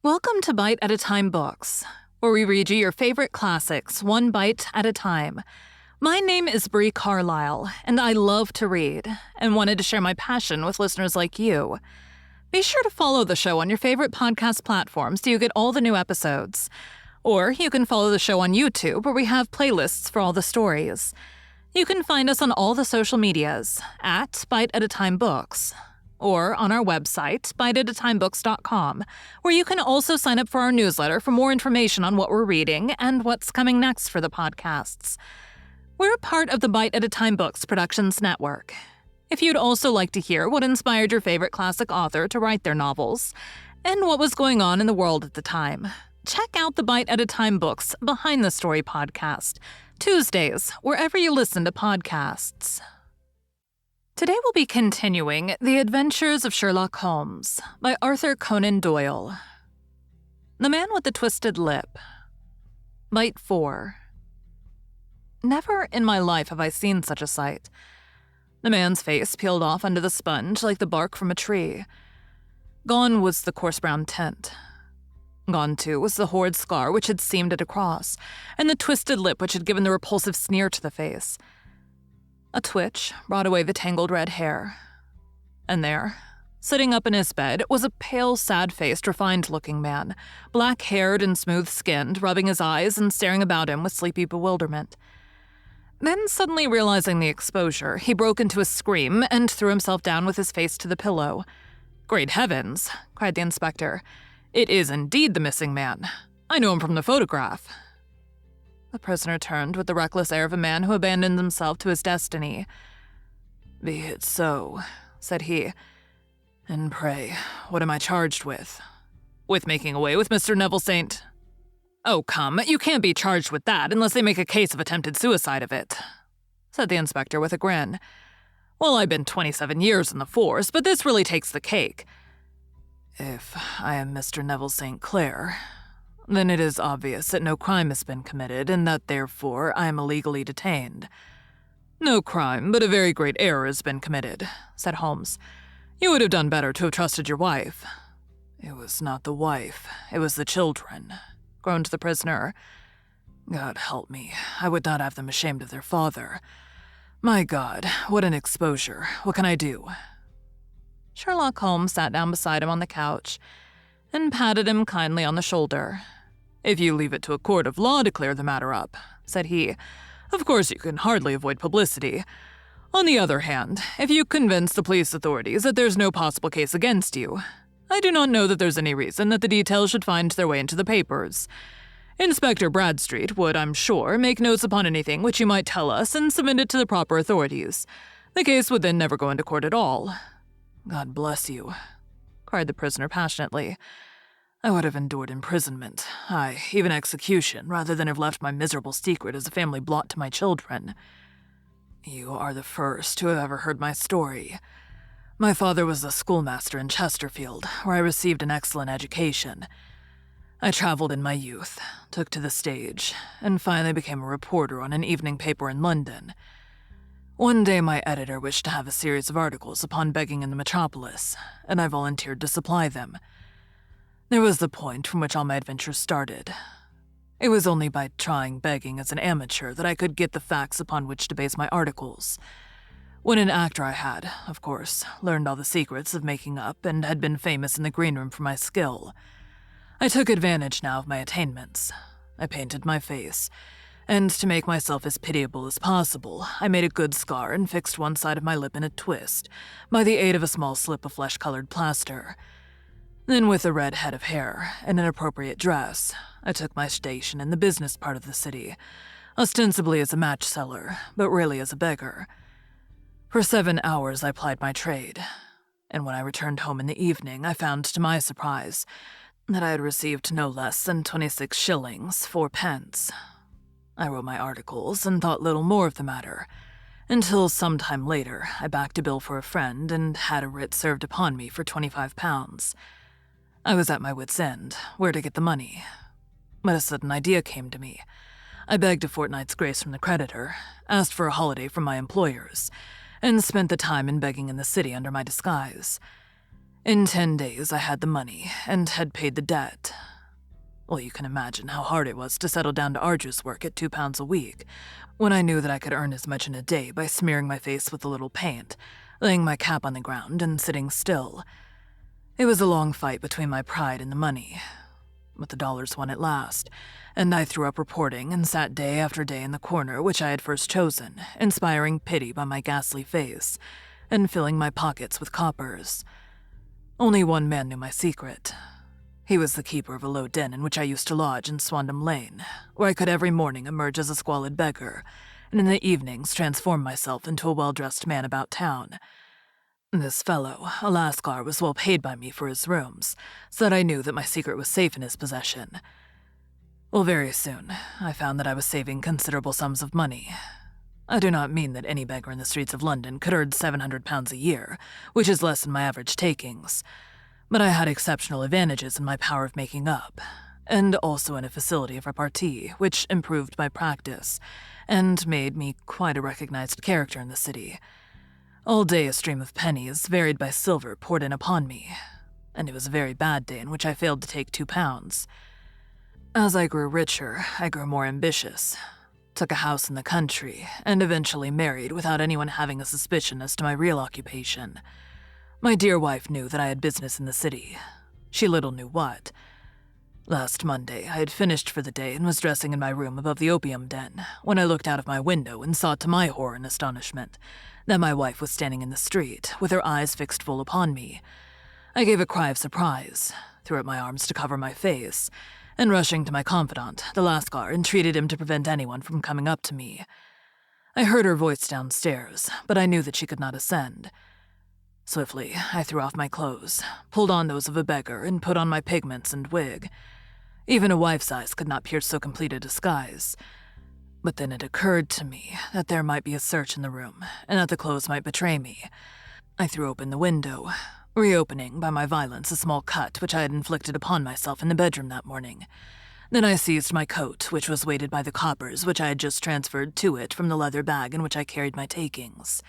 Welcome to Bite at a Time Books, where we read you your favorite classics one bite at a time. My name is Bree Carlile, and I love to read, and wanted to share my passion with listeners like you. Be sure to follow the show on your favorite podcast platform so you get all the new episodes. Or you can follow the show on YouTube, where we have playlists for all the stories. You can find us on all the social medias at Bite at a Time Books, or on our website, biteatatimebooks.com, where you can also sign up for our newsletter for more information on what we're reading and what's coming next for the podcasts. We're a part of the Bite at a Time Books Productions Network. If you'd also like to hear what inspired your favorite classic author to write their novels, and what was going on in the world at the time, check out the Bite at a Time Books Behind the Story podcast, Tuesdays, wherever you listen to podcasts. Today we'll be continuing The Adventures of Sherlock Holmes by Arthur Conan Doyle. The Man with the Twisted Lip. Bite 4. Never in my life have I seen such a sight. The man's face peeled off under the sponge like the bark from a tree. Gone was the coarse brown tint. Gone, too, was the horrid scar which had seamed at a cross, and the twisted lip which had given the repulsive sneer to the face. A twitch brought away the tangled red hair. And there, sitting up in his bed, was a pale, sad-faced, refined-looking man, black-haired and smooth-skinned, rubbing his eyes and staring about him with sleepy bewilderment. Then, suddenly realizing the exposure, he broke into a scream and threw himself down with his face to the pillow. "Great heavens!" cried the inspector. "It is indeed the missing man. I know him from the photograph." The prisoner turned with the reckless air of a man who abandoned himself to his destiny. "Be it so," said he. "And pray, what am I charged with?" "With making away with Mr. Neville St. "Oh, come, you can't be charged with that unless they make a case of attempted suicide of it," said the inspector with a grin. "Well, I've been 27 years in the force, but this really takes the cake. If I am Mr. Neville St. Clair, then it is obvious that no crime has been committed, and that, therefore, I am illegally detained." "No crime, but a very great error has been committed," said Holmes. "You would have done better to have trusted your wife." "It was not the wife, it was the children," groaned the prisoner. "God help me, I would not have them ashamed of their father. My God, what an exposure. What can I do?" Sherlock Holmes sat down beside him on the couch and patted him kindly on the shoulder. "If you leave it to a court of law to clear the matter up," said he, "of course you can hardly avoid publicity. On the other hand, if you convince the police authorities that there's no possible case against you, I do not know that there's any reason that the details should find their way into the papers. Inspector Bradstreet would, I'm sure, make notes upon anything which you might tell us and submit it to the proper authorities. The case would then never go into court at all." "God bless you," cried the prisoner passionately. "I would have endured imprisonment, aye, even execution, rather than have left my miserable secret as a family blot to my children. You are the first who have ever heard my story. My father was a schoolmaster in Chesterfield, where I received an excellent education. I traveled in my youth, took to the stage, and finally became a reporter on an evening paper in London. One day my editor wished to have a series of articles upon begging in the metropolis, and I volunteered to supply them. There was the point from which all my adventures started. It was only by trying begging as an amateur that I could get the facts upon which to base my articles. When an actor I had, of course, learned all the secrets of making up and had been famous in the green room for my skill. I took advantage now of my attainments. I painted my face, and to make myself as pitiable as possible, I made a good scar and fixed one side of my lip in a twist by the aid of a small slip of flesh-colored plaster. Then, with a red head of hair and an appropriate dress, I took my station in the business part of the city, ostensibly as a match seller, but really as a beggar. For 7 hours I plied my trade, and when I returned home in the evening, I found, to my surprise, that I had received no less than 26 shillings, 4 pence. I wrote my articles and thought little more of the matter, until some time later I backed a bill for a friend and had a writ served upon me for £25. I was at my wit's end, where to get the money. But a sudden idea came to me. I begged a fortnight's grace from the creditor, asked for a holiday from my employers, and spent the time in begging in the city under my disguise. In 10 days, I had the money and had paid the debt. Well, you can imagine how hard it was to settle down to arduous work at £2 a week, when I knew that I could earn as much in a day by smearing my face with a little paint, laying my cap on the ground, and sitting still. It was a long fight between my pride and the money, but the dollars won at last, and I threw up reporting and sat day after day in the corner which I had first chosen, inspiring pity by my ghastly face, and filling my pockets with coppers. Only one man knew my secret. He was the keeper of a low den in which I used to lodge in Swandam Lane, where I could every morning emerge as a squalid beggar, and in the evenings transform myself into a well-dressed man about town. This fellow, a Lascar, was well paid by me for his rooms, so that I knew that my secret was safe in his possession. Well, very soon, I found that I was saving considerable sums of money. I do not mean that any beggar in the streets of London could earn £700 a year, which is less than my average takings. But I had exceptional advantages in my power of making up, and also in a facility of repartee, which improved my practice, and made me quite a recognized character in the city. All day a stream of pennies, varied by silver, poured in upon me, and it was a very bad day in which I failed to take £2. As I grew richer, I grew more ambitious, took a house in the country, and eventually married without anyone having a suspicion as to my real occupation. My dear wife knew that I had business in the city. She little knew what. Last Monday, I had finished for the day and was dressing in my room above the opium den when I looked out of my window and saw, to my horror and astonishment, that my wife was standing in the street, with her eyes fixed full upon me. I gave a cry of surprise, threw up my arms to cover my face, and rushing to my confidant, the Lascar, entreated him to prevent anyone from coming up to me. I heard her voice downstairs, but I knew that she could not ascend. Swiftly, I threw off my clothes, pulled on those of a beggar, and put on my pigments and wig. Even a wife's eyes could not pierce so complete a disguise. But then it occurred to me that there might be a search in the room, and that the clothes might betray me. I threw open the window, reopening by my violence a small cut which I had inflicted upon myself in the bedroom that morning. Then I seized my coat, which was weighted by the coppers which I had just transferred to it from the leather bag in which I carried my takings.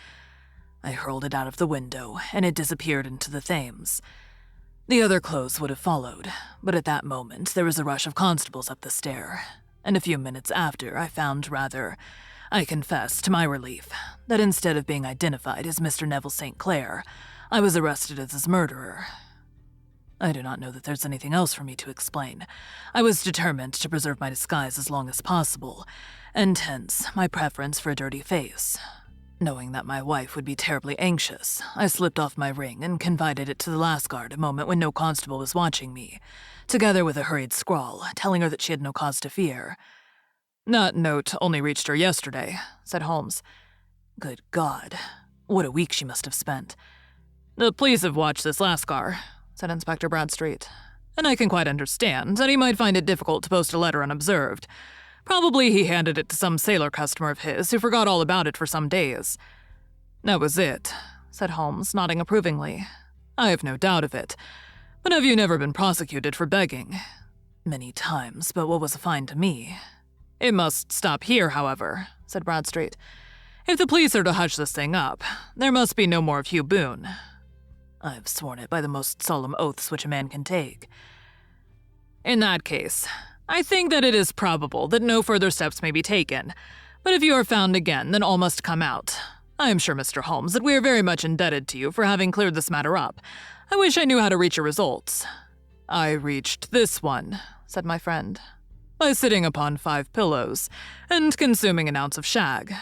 I hurled it out of the window, and it disappeared into the Thames. The other clothes would have followed, but at that moment there was a rush of constables up the stair, and a few minutes after I found I confess, to my relief, that instead of being identified as Mr. Neville St. Clair, I was arrested as his murderer. I do not know that there's anything else for me to explain. I was determined to preserve my disguise as long as possible, and hence my preference for a dirty face. Knowing that my wife would be terribly anxious, I slipped off my ring and confided it to the Lascar at a moment when no constable was watching me, together with a hurried scrawl, telling her that she had no cause to fear. "That note only reached her yesterday," said Holmes. Good God, what a week she must have spent. "The police have watched this Lascar," said Inspector Bradstreet, "and I can quite understand that he might find it difficult to post a letter unobserved. Probably he handed it to some sailor customer of his who forgot all about it for some days." "That was it," said Holmes, nodding approvingly. "I have no doubt of it. But have you never been prosecuted for begging?" "Many times, but what was a fine to me?" "It must stop here, however," said Bradstreet. "If the police are to hush this thing up, there must be no more of Hugh Boone." "I have sworn it by the most solemn oaths which a man can take." "In that case, I think that it is probable that no further steps may be taken, but if you are found again, then all must come out. I am sure, Mr. Holmes, that we are very much indebted to you for having cleared this matter up. I wish I knew how to reach your results." "I reached this one," said my friend, "by sitting upon 5 pillows and consuming an ounce of shag.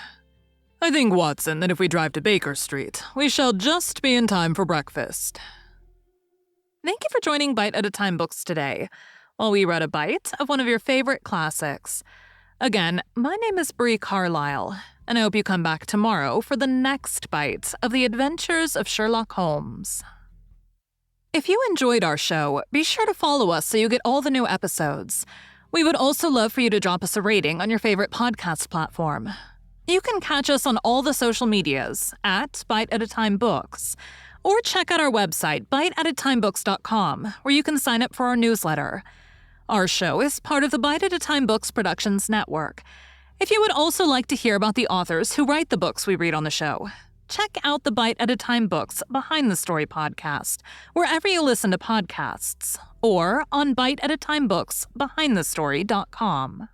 I think, Watson, that if we drive to Baker Street, we shall just be in time for breakfast." Thank you for joining Bite at a Time Books today, while we read a bite of one of your favorite classics. Again, my name is Bree Carlile, and I hope you come back tomorrow for the next bite of the adventures of Sherlock Holmes. If you enjoyed our show, be sure to follow us so you get all the new episodes. We would also love for you to drop us a rating on your favorite podcast platform. You can catch us on all the social medias at Bite at a Time Books, or check out our website, biteatatimebooks.com, where you can sign up for our newsletter. Our show is part of the Bite at a Time Books Productions Network. If you would also like to hear about the authors who write the books we read on the show, check out the Bite at a Time Books Behind the Story podcast, wherever you listen to podcasts, or on biteatatimebooksbehindthestory.com.